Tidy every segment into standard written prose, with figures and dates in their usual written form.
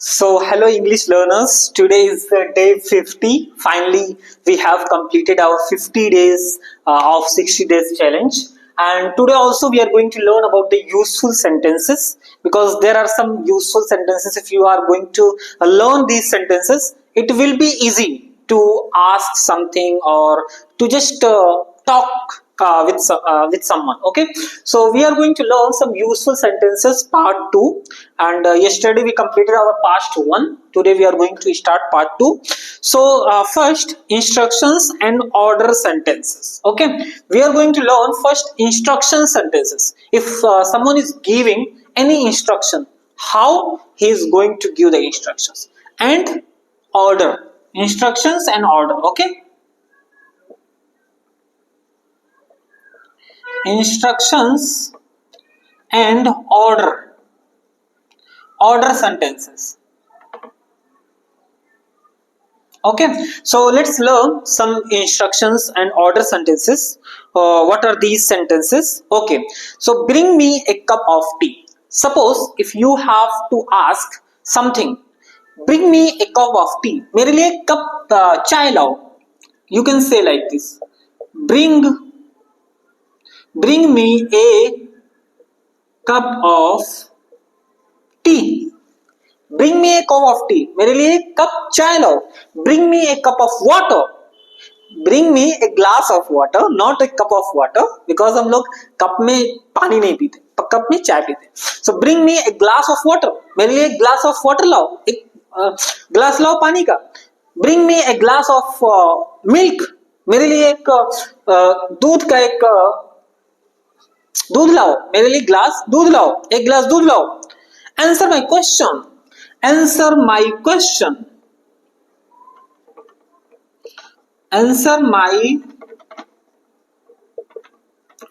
So, hello English learners. Today is day 50. Finally, we have completed our 50 days of 60 days challenge. And today also we are going to learn about the useful sentences, because there are some useful sentences. If you are going to learn these sentences, it will be easy to ask something or to just talk with someone. Okay, so we are going to learn some useful sentences part 2, and yesterday we completed our past 1. Today we are going to start part 2. So first, instructions and order sentences. Okay, we are going to learn first instruction sentences. If someone is giving any instruction, how he is going to give the instructions, and order, instructions and order. Okay, instructions and order sentences. Okay, so let's learn some instructions and order sentences. What are these sentences? Okay, so bring me a cup of tea. Suppose if you have to ask something, bring me a cup of tea, मेरे लिए एक cup चाय लाओ. You can say like this: bring me a cup of tea. Bring me a cup of tea, मेरे लिए एक cup चाय लाओ. Bring me a cup of water. Bring me a glass of water, not a cup of water, because हम लोग cup में पानी नहीं पीते, कप में चाय पीते. So bring me a glass of water. मेरे लिए एक glass of water लाओ, एक ग्लास लाओ पानी का. Bring me a glass of milk. मेरे लिए एक दूध का एक दूध लाओ, मेरे लिए ग्लास दूध लाओ, एक ग्लास दूध लाओ. Answer my question. Answer my question. Answer my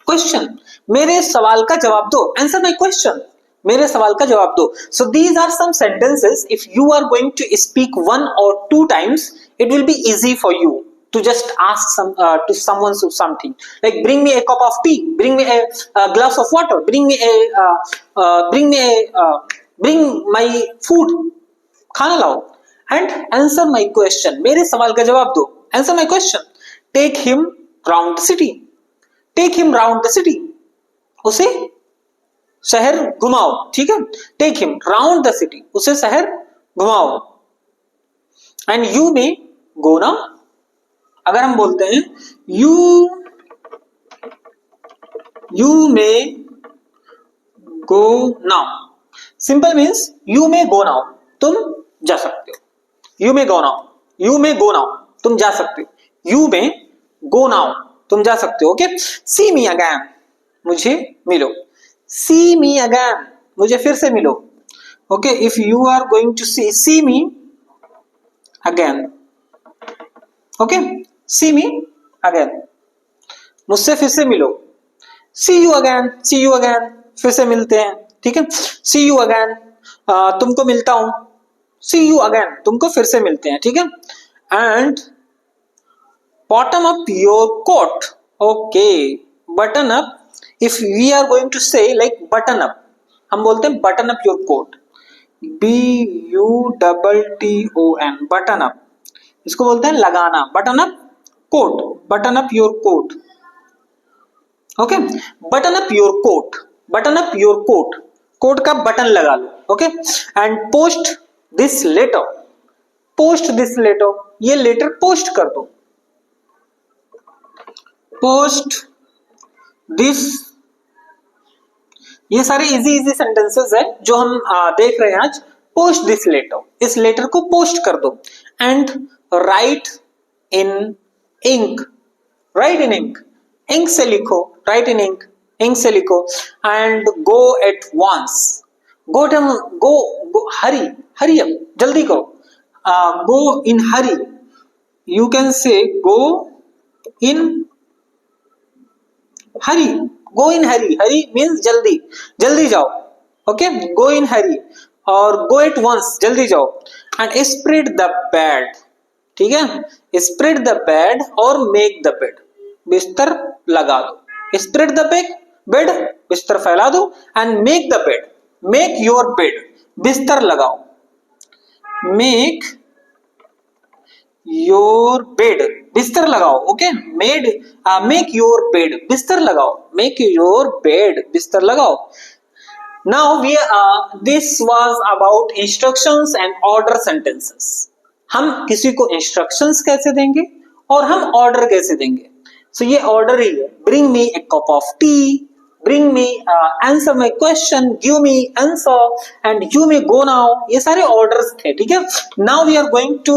question. मेरे सवाल का जवाब दो. Answer my question. मेरे सवाल का जवाब दो. So these are some sentences. If you are going to speak 1 or 2 times, it will be easy for you to just ask to someone something like bring me a cup of tea, bring me a glass of water, bring my food, खाना लाओ, and answer my question. मेरे सवाल का जवाब दो. Answer my question. Take him round the city. Take him round the city. उसे शहर घुमाओ. ठीक है, take him round the city. उसे शहर घुमाओ. And you may go now. अगर हम बोलते हैं you may go now, simple means you may go now, तुम जा सकते हो. You may go now, you may go now, तुम जा सकते हो. You may go now, तुम जा सकते हो. ओके, see me again, मुझे मिलो. See me again, मुझे फिर से मिलो. Okay, if you are going to see me again. Okay, see me again, मुझसे फिर से मिलो. See you again, see you again, फिर से मिलते हैं. ठीक है, see you again, तुमको मिलता हूं. See you again, तुमको फिर से मिलते हैं. ठीक है, and button up your coat. Okay, button up. If we are going to say like button up, हम बोलते हैं button up your coat. BUTTON, button up. इसको बोलते हैं लगाना. Button up coat, button up your coat. Okay, button up your coat, button up your coat, coat का button लगा लो. Okay, and post this letter. Post this letter, ये letter post कर दो. Post this. ये सारे इजी सेंटेंसेस है जो हम देख रहे हैं आज. पोस्ट दिस लेटर, इस लेटर को पोस्ट कर दो. And write in ink. Write in ink, ink से लिखो. राइट इन इंक, इंक से लिखो. And go at once. Go hurry, hurry up, जल्दी करो. गो इन हरी. यू कैन से गो इन हरी. गो इन हरी, हरी मीन्स जल्दी, जल्दी जाओ. ओके, गो इन हरी. और गो एट वंस, जल्दी जाओ. And spread the bed. ठीक है, स्प्रेड द बेड और मेक द बेड, बिस्तर लगा दो. स्प्रेड द बेड, बिस्तर फैला दो. And make the bed, make your bed, बिस्तर लगाओ. मेक योर बेड, बिस्तर लगाओ, ओके, मेक योर बेड, बिस्तर लगाओ, मेक योर बेड, बिस्तर लगाओ। Now this was about instructions and order sentences. हम किसी को इंस्ट्रक्शंस कैसे देंगे और हम ऑर्डर कैसे देंगे। सो ये ऑर्डर ही है, bring me A cup of T, bring me answer my question, give me answer and you may go now, ये सारे ऑर्डर्स थे, ठीक है। Now we are going to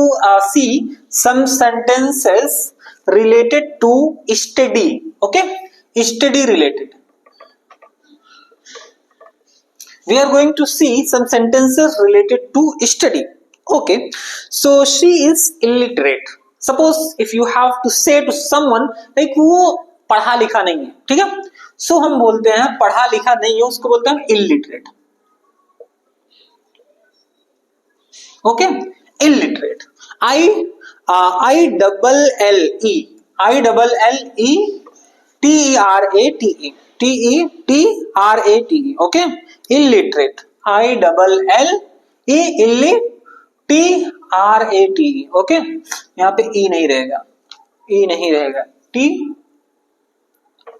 see some sentences related to study, okay, study related. We are going to see some sentences related to study, okay। So she is illiterate, suppose if you have to say to someone like वो पढ़ा लिखा नहीं है, ठीक है। सो हम बोलते हैं पढ़ा लिखा नहीं है, उसको बोलते हैं illiterate, okay, illiterate. I double L E TERATE, okay, illiterate, ILLE TRATE, okay, यहाँ पे ई नहीं रहेगा,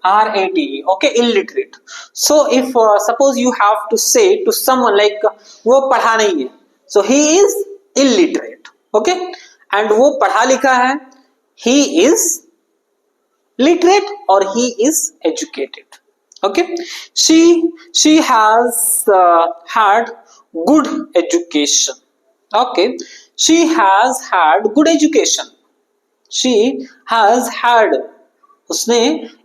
TRATE, okay, illiterate. So if suppose you have to say to someone like वो पढ़ा नहीं है, so he is illiterate, okay, and वो पढ़ा लिखा है, he is literate or he is educated, okay। She has had good education, okay, she has had good education, she has had, उसने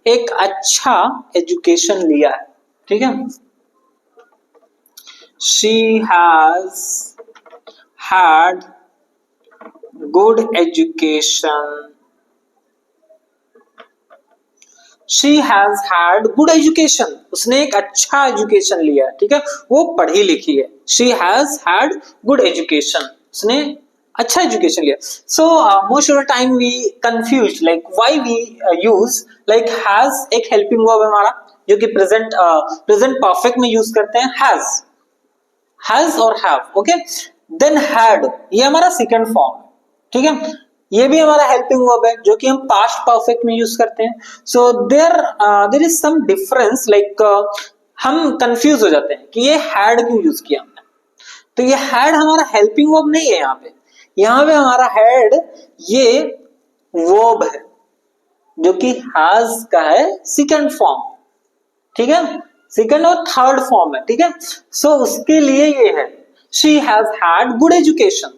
एक अच्छा एजुकेशन लिया है, ठीक है। She has had good education, she has had good education, उसने एक अच्छा एजुकेशन लिया है, ठीक है, वो पढ़ी लिखी है। She has had good education, उसने अच्छा एजुकेशन लिया। So most of the time we confuse like why we use like has, एक हेल्पिंग वर्ब है हमारा जो कि प्रेजेंट परफेक्ट में यूज करते हैं, हैज और हैव, ओके। देन हैड, ये हमारा सेकंड फॉर्म, ठीक है, ये भी हमारा हेल्पिंग वर्ब है जो कि हम पास्ट परफेक्ट में यूज करते हैं। So there is some difference, like हम कंफ्यूज हो जाते हैं कि ये हैड क्यों यूज किया हमने। तो ये हैड हमारा हेल्पिंग वर्ब नहीं है, यहाँ पे हमारा हेड ये वर्ब है जो कि हैज का है सेकंड फॉर्म, ठीक है, सेकंड और थर्ड फॉर्म है, ठीक है। सो उसके लिए ये है she has had good education,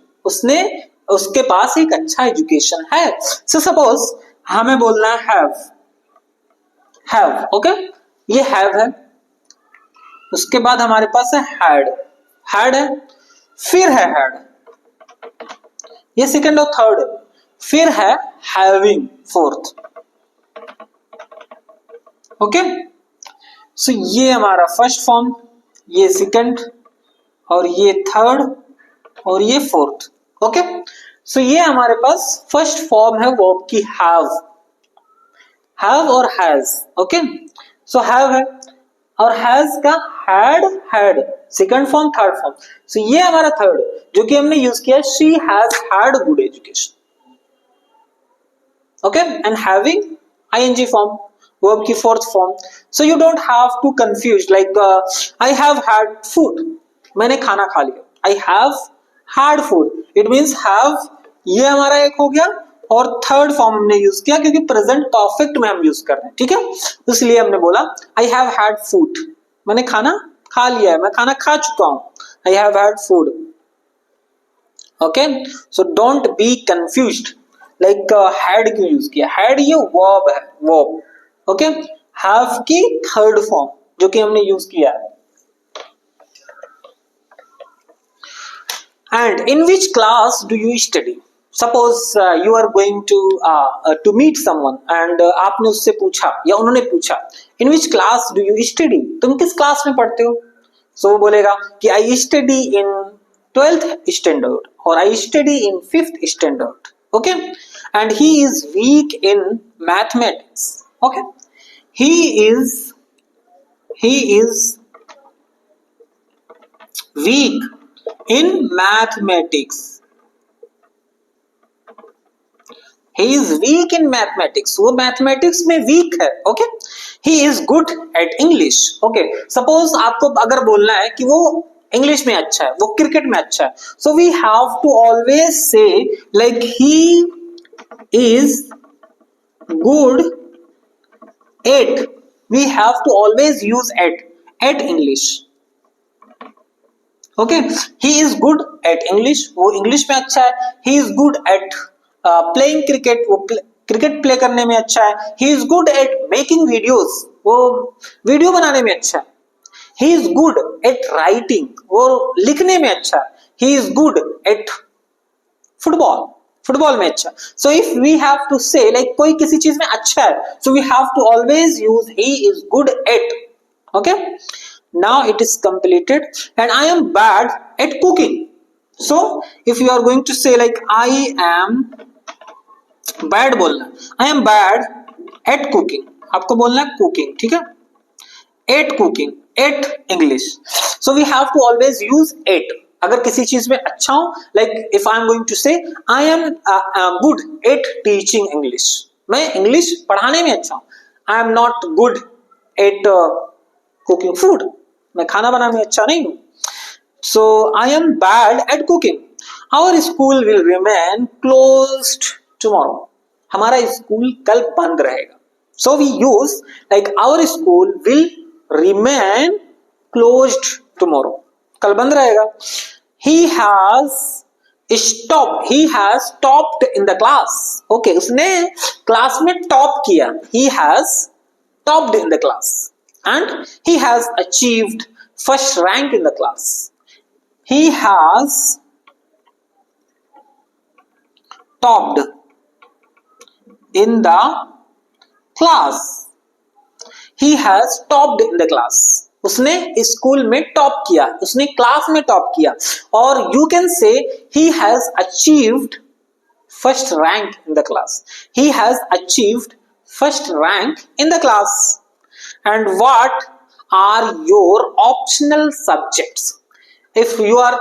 उसके पास एक अच्छा एजुकेशन है। सो सपोज हमें बोलना है हैव, ओके, ये हैव है, उसके बाद हमारे पास है हैड है, फिर है हैड, ये सेकंड और थर्ड है, फिर है हैविंग फोर्थ, ओके। सो ये हमारा फर्स्ट फॉर्म, ये सेकंड और ये थर्ड और ये फोर्थ, ओके। सो ये हमारे पास फर्स्ट फॉर्म है वर्ब की हैव और हैज, ओके। सो हैव है और हैज का had second form third form. So ये हमारा थर्ड जो कि हमने यूज किया, she has had good education, okay, and having ING form, verb की fourth form. So you don't have to confuse like I have had food, मैंने खाना खा लिया, I have had food, it means have ये हमारा एक हो गया और थर्ड फॉर्म हमने यूज किया क्योंकि प्रेजेंट परफेक्ट में हम यूज कर रहे हैं, ठीक है। इसलिए हमने बोला आई हैव हैड फूड, मैंने खाना खा लिया है, मैं खाना खा चुका हूं, आई have had food, okay. So don't be confused like had क्यों यूज किया, हैड ये वर्ब है, वर्ब, ओके। हैव की थर्ड फॉर्म जो कि हमने यूज किया है। And in which class do you study? Suppose you are going to meet someone and आपने उससे पूछा या उन्होंने पूछा in which class do you study? तुम किस क्लास में पढ़ते हो? So वो बोलेगा कि I study in 12th standard or I study in 5th standard, okay? And he is weak in mathematics, okay? He is weak in mathematics, he is weak in mathematics, वो mathematics में week है. Okay, he is good at English. Okay, suppose आपको अगर बोलना है कि वो English में अच्छा है, वो क्रिकेट में अच्छा है, so we have to always say like he is good at, we have to always use at English. Okay, he is good at English, वो इंग्लिश में अच्छा है. He is good at playing cricket, वो cricket play करने में अच्छा है. He is good at making videos, वो वीडियो बनाने में अच्छा है. He is good at writing, वो लिखने में अच्छा है. He is good at football, football में अच्छा. So if we have to say like कोई किसी चीज में अच्छा है, so we have to always use he is good at. Okay, now it is completed. And I am bad at cooking. So if you are going to say like I am bad बोलना, I am bad at cooking, आपको बोलना है cooking, ठीक है. at cooking, at English, so we have to always use at. अगर किसी चीज में अच्छा हो, like if I am going to say I am good at teaching English, मैं इंग्लिश पढ़ाने में अच्छा हूं. I am not good at cooking food, मैं खाना बनाने में अच्छा नहीं हूं. So I am bad at cooking. Our school will remain closed tomorrow, हमारा स्कूल कल बंद रहेगा. So we use like our school will remain closed tomorrow, कल बंद रहेगा. He has topped in the class. Okay, उसने क्लास में top किया. He has topped in the class. And he has achieved first rank in the class. He has topped in the class. He has topped in the class. उसने school में top किया, उसने class में top किया. और you can say he has achieved first rank in the class. He has achieved first rank in the class. And what are your optional subjects? If you are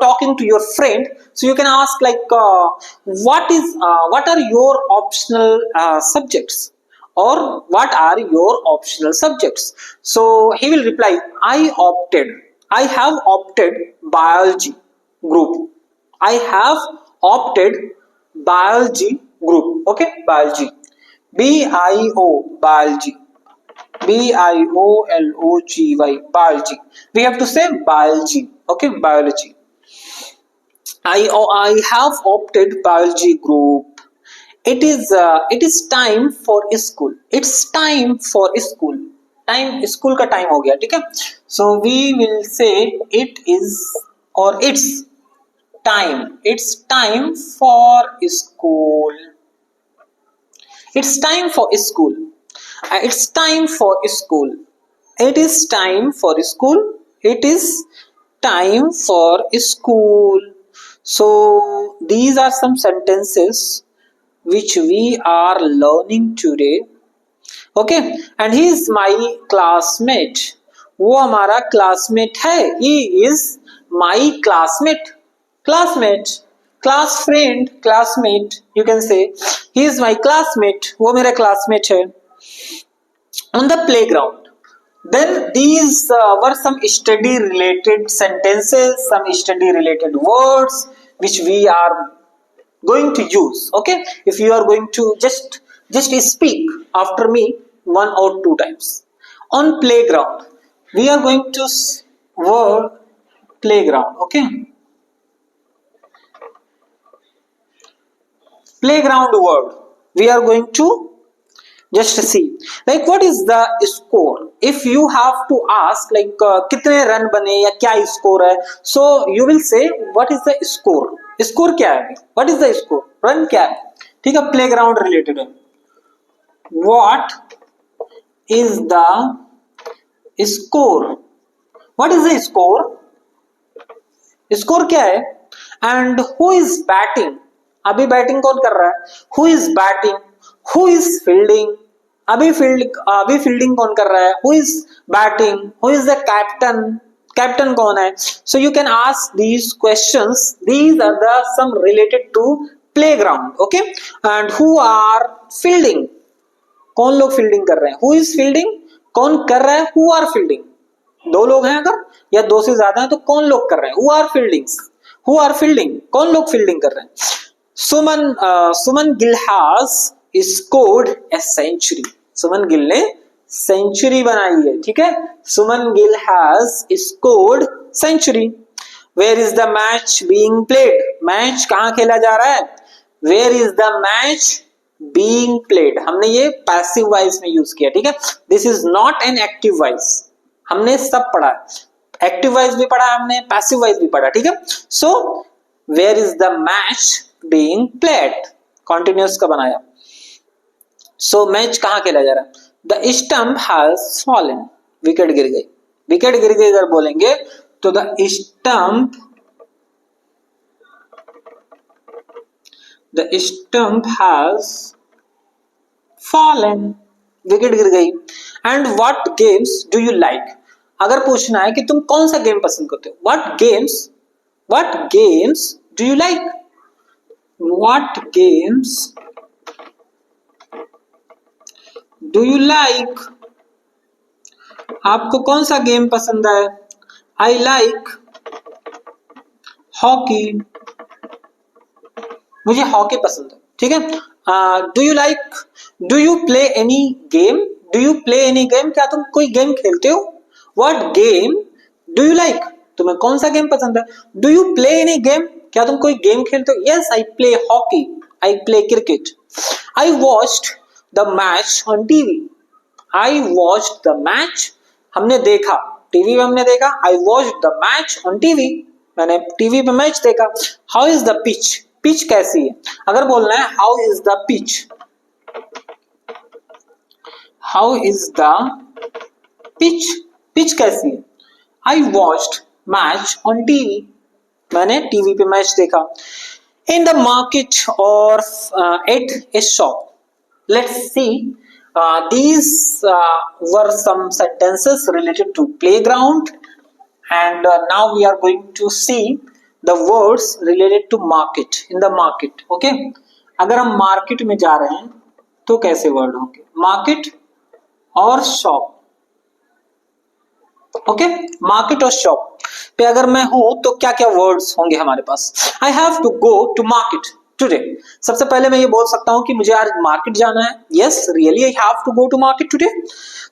talking to your friend, so you can ask like what are your optional subjects, or what are your optional subjects? So he will reply, I have opted biology group. I have opted biology group. Okay, biology, bio, biology, biology, biology. We have to say biology. Okay, biology. I have opted biology group. It is time for school. It's time for school. Time school का time हो गया, ठीक है. So we will say it is or it's time. It's time for school. It's time for school. It's time for school. It is time for school. It is time for school. So these are some sentences which we are learning today. Okay, and he is my classmate. वो हमारा classmate है. He is my classmate. Classmate, class friend, classmate. You can say he is my classmate. वो मेरा classmate है. On the playground. Then these were some study related sentences, some study related words which we are going to use. Okay, if you are going to just speak after me 1 or 2 times. On playground, we are going to word playground. Okay, playground word we are going to just see like what is the score. If you have to ask like कितने run बने या क्या score है, so you will say what is the score. Score क्या है, what is the score, run क्या है, ठीक है. प्लेग्राउंड रिलेटेड है. what is the score, what is the score, score क्या है. and who is batting, अभी बैटिंग कौन कर रहा है. who is batting, who is fielding, अभी फील्डिंग कौन कर रहा है. who is batting, who is the captain, captain कौन है. so you can ask these questions. These are the some related to playground. Okay, and who are fielding, कौन लोग fielding कर रहे हैं, हु इज फील्डिंग, कौन कर रहा है, हु आर फील्डिंग. दो लोग हैं अगर या दो से ज्यादा है तो कौन लोग कर रहे हैं, who are fielding, who are fielding, कौन लोग फील्डिंग कर रहे हैं. Suman Gill has scored a century, Suman Gill ने सेंचुरी बनाई है. ठीक है, Suman Gill has scored century. Where is the match being played, match कहां खेला जा रहा है, where is the match being played. हमने ये पैसिव वॉइस में यूज किया. ठीक है, this is not an active voice. हमने सब पढ़ा है, एक्टिव वॉइस भी पढ़ा हमने, पैसिव वॉइस भी पढ़ा. ठीक है, so where is the match being played, continuous का बनाया. सो मैच कहां खेला जा रहा है, the stump has fallen, wicket गिर गई. विकेट गिर गई अगर बोलेंगे तो the stump has fallen, wicket गिर गई. And what games do you like, अगर पूछना है कि तुम कौन सा गेम पसंद करते हो, what games do you like, what games do you like, आपको कौन सा गेम पसंद है. आई लाइक हॉकी, मुझे हॉकी पसंद है. ठीक है, do you like, do you play any game, do you play any game, क्या तुम कोई गेम खेलते हो. What game do you like, तुम्हें कौन सा गेम पसंद है. Do you play any game, क्या तुम कोई गेम खेलते हो. Yes I play hockey, I play cricket. I watched the match on TV, I watched the match, हमने देखा, टीवी में हमने देखा. I watched the match on TV, मैंने टीवी पे मैच देखा. How is the pitch, pitch कैसी है, अगर बोलना है how is the pitch, how is the pitch, pitch कैसी है. I watched match on TV, मैंने टीवी पे मैच देखा. इन द मार्केट और eight A shop. Let's see, these were some sentences related to playground, and now we are going to see the words related to market. In the market, okay, अगर हम market में जा रहे हैं तो कैसे word होंगे, मार्केट और शॉप. ओके, मार्केट और शॉप पे अगर मैं हूं तो क्या क्या वर्ड्स होंगे हमारे पास. I have to go to market today, सबसे पहले मैं ये बोल सकता हूं कि मुझे आज मार्केट जाना है. Yes really I have to go to market today.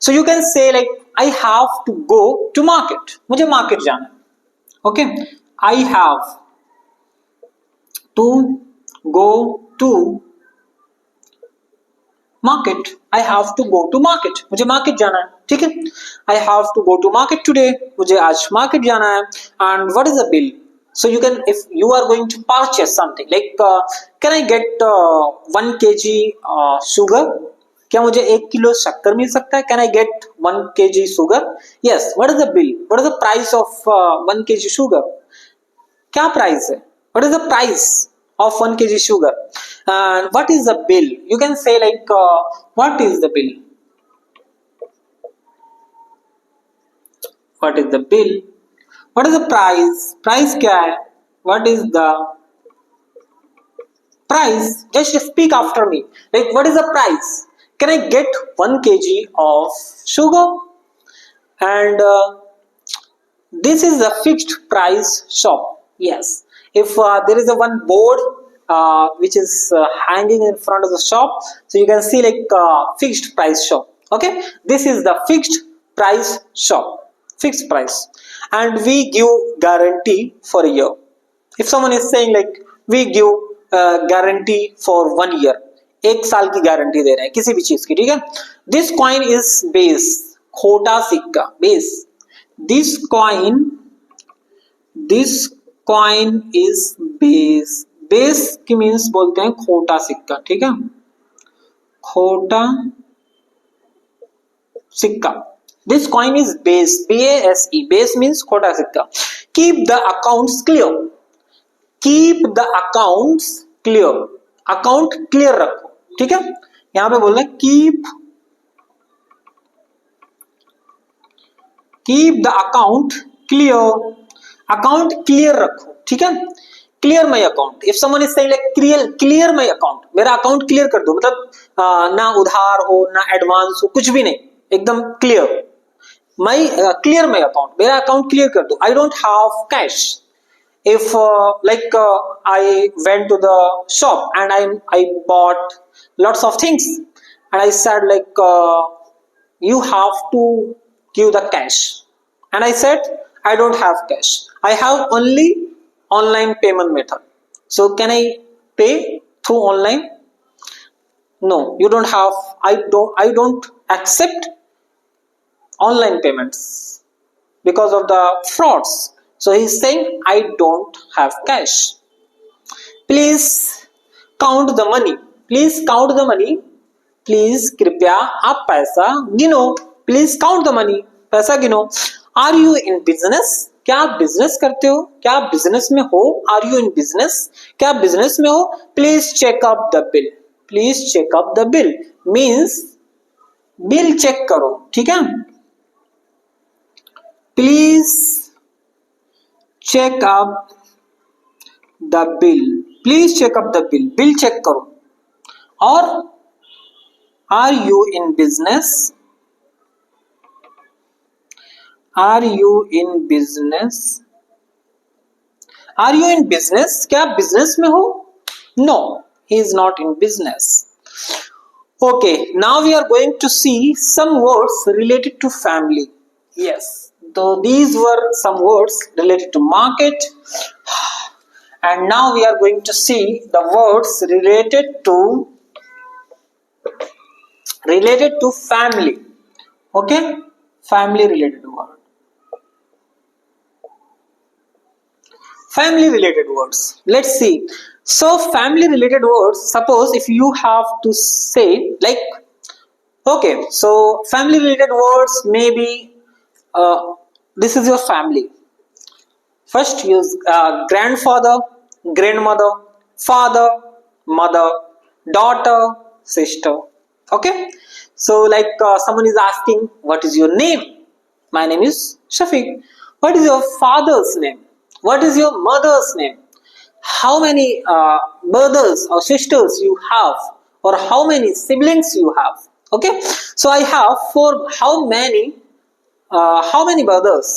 So you can say like I have to go to market, मुझे मार्केट जाना है. Okay, I have to go to market, I have to go to market, मुझे market जाना है. ठीक है, I have to go to market today, मुझे आज मार्केट जाना है. And what is the bill, so you can, if you are going to purchase something like can I get 1 kg sugar, क्या मुझे 1 किलो शक्कर मिल सकता है. can I get 1 kg sugar. yes, what is the bill, what is the price of 1 kg sugar, क्या price है, what is the price of 1 kg sugar. and what is the bill, you can say like what is the bill, what is the bill. What is the price, price क्या है, what is the price, just speak after me like what is the price, can I get 1 kg of sugar. and this is the fixed price shop. yes, if there is a one board which is hanging in front of the shop, so you can see like fixed price shop. okay, this is the fixed price shop, fixed price. and we give guarantee for a year. if someone is saying like we give guarantee for 1 year, 1 साल की guarantee दे रहे हैं किसी भी चीज की. ठीक है, this coin is base, खोटा सिक्का, base. this coin is base, base की मीन्स बोलते हैं खोटा सिक्का. ठीक है, खोटा सिक्का. This coin is base, B-A-S-E, base means खोटा सिक्का. Keep the accounts clear, keep the accounts clear, account clear रखो. ठीक है, यहां पे बोल रहे हैं keep the account clear, account clear रखो. ठीक है, clear my account. If someone is saying like clear my account, मेरा अकाउंट क्लियर कर दो, मतलब ना उधार हो ना एडवांस हो, कुछ भी नहीं, एकदम clear. My clear my account, मेरा अकाउंट क्लियर कर दो. I don't have cash. If I went to the shop and I bought lots of things and I said like you have to give the cash, and I said I don't have cash, I have only online payment method, so can I pay through online? No, you don't have. I don't accept online payments because of the frauds. So he's saying I don't have cash. Please count the money. Please count the money. Please कृपया आप पैसा गिनो. Please count the money. पैसा गिनो. Are you in business? क्या आप business करते हो? क्या आप बिजनेस में हो? Are you in business? क्या आप बिजनेस में हो? Please check up the bill. Please check up the bill means bill check करो. ठीक है. Please check up the bill. Please check up the bill. Bill check करो. और are you in business? Are you in business? Are you in business? क्या आप business में हो? No, he is not in business. Okay, now we are going to see some words related to family. Yes. So these were some words related to market, and now we are going to see the words related to family. Okay, family related word. Family related words. Let's see. So family related words. Suppose if you have to say like, okay, so family related words maybe. This is your family. First use grandfather, grandmother, father, mother, daughter, sister. Okay, so like someone is asking what is your name? My name is Shafiq. What is your father's name? What is your mother's name? How many brothers or sisters you have, or how many siblings you have? Okay, so I have four. How many brothers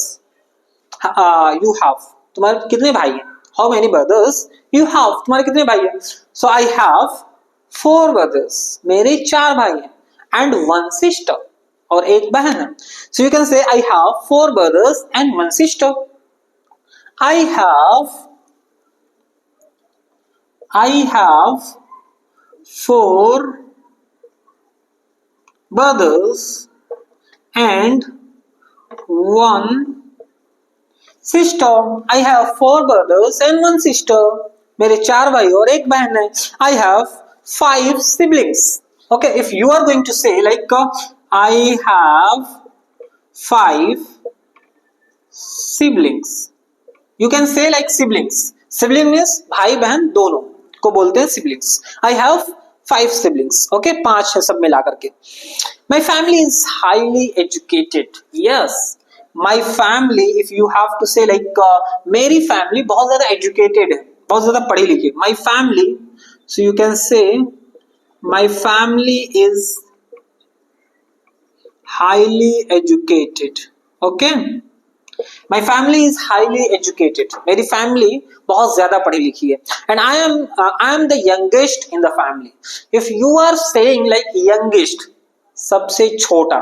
you have? तुम्हारे कितने भाई हैं? How many brothers you have? तुम्हारे कितने भाई हैं? So I have 4 brothers. मेरे 4 भाई हैं. And 1 sister. और एक बहन है. So you can say I have 4 brothers and 1 sister. I have 4 brothers and 1 sister. I have 4 brothers and 1 sister. मेरे 4 भाई और एक बहन है. I have 5 siblings. Okay, if you are going to say like I have 5 siblings, you can say like siblings. Sibling means भाई बहन दोनों को बोलते हैं siblings. I have 5 siblings. Okay, 5 है सब मिला करके. My family is highly educated. Yes, my family, if you have to say like मेरी family बहुत ज़्यादा educated है, बहुत ज़्यादा पढ़ी लिखी. My family, so you can say my family is highly educated. Okay, my family is highly educated. मेरी family बहुत ज़्यादा पढ़ी लिखी है. And I am the youngest in the family. If you are saying like youngest, सबसे छोटा.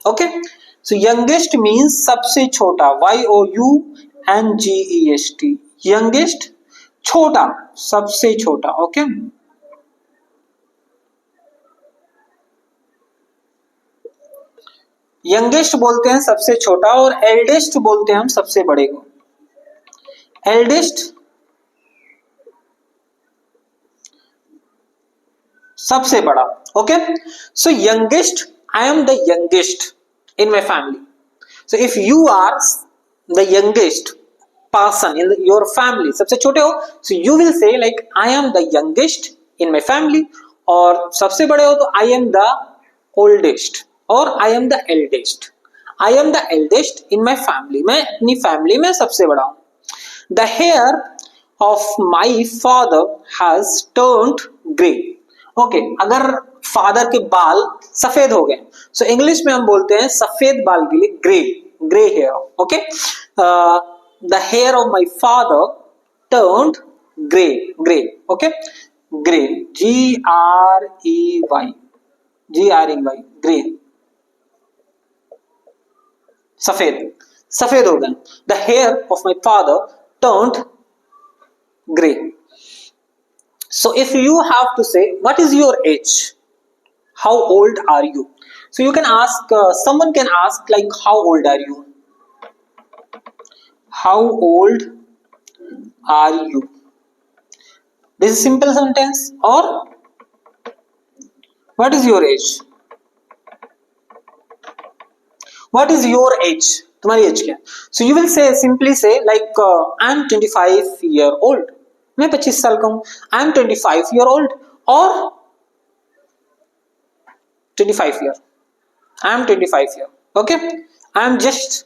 Okay, so youngest means सबसे छोटा. YOUNGEST. youngest छोटा, सबसे छोटा. Okay, youngest बोलते हैं सबसे छोटा, और eldest बोलते हैं हम सबसे बड़े को. eldest सबसे बड़ा. Okay, so youngest, I am the youngest in my family. So if you are the youngest person in your family, सबसे छोटे हो, so you will say like I am the youngest in my family. और सबसे बड़े हो तो I am the oldest और I am the eldest. I am the eldest in my family. मैं अपनी family में सबसे बड़ा हूँ. The hair of my father has turned gray. Okay, अगर फादर के बाल सफेद हो गए, सो इंग्लिश में हम बोलते हैं सफेद बाल के लिए grey, grey hair. Okay, the hair of my father turned grey, grey. Okay, grey, GREY, GREY, grey, सफेद, सफेद हो गए. The hair of my father turned grey. So if you have to say what is your age, how old are you, so you can ask, someone can ask like how old are you, how old are you. This is simple sentence. Or what is your age, what is your age, तुम्हारी as क्या. So you will say, simply say like I am 25 year old, मैं 25 साल का हूं. I am 25 year old. और 25 year, I am 25 year. Okay, I am just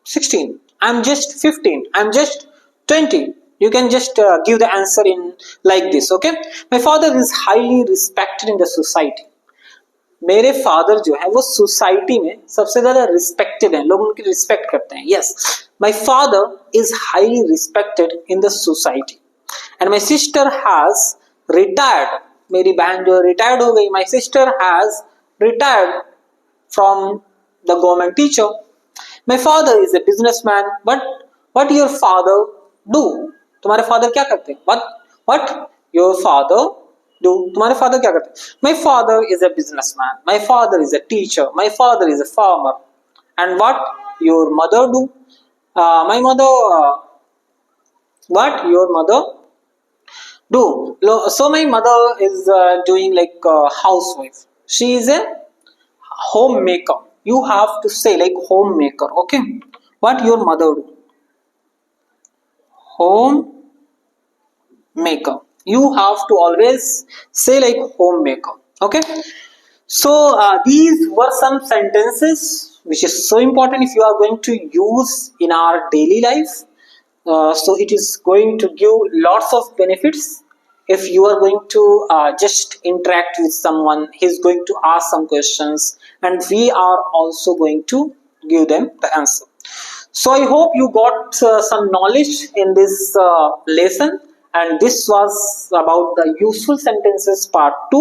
16, I am just 15, I am just 20. You can just give the answer in like this. Okay, my father is highly respected in the society. मेरे father जो है वो society में सबसे ज्यादा respected हैं, लोग उनकी रिस्पेक्ट करते हैं. Yes, my father is highly respected in the society. And my sister has retired, मेरी बहन जो रिटायर्ड हो गई. My sister has retired from the government teacher. My father is a businessman. But what your father do, तुम्हारे father क्या करते हैं. What your father do, तुम्हारे फादर क्या करते हैं. My father is a businessman, my father is a teacher, my father is a farmer. And what your mother do, my mother, what your mother do. So my mother is doing like housewife, she is a homemaker. You have to say like homemaker. Okay, what your mother do, homemaker. You have to always say like homemaker. Okay, so these were some sentences which is so important if you are going to use in our daily life. So it is going to give lots of benefits if you are going to just interact with someone. He's going to ask some questions and we are also going to give them the answer. So I hope you got some knowledge in this lesson. And this was about the useful sentences part 2.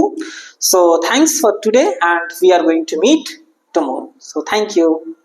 So thanks for today and we are going to meet tomorrow. So thank you.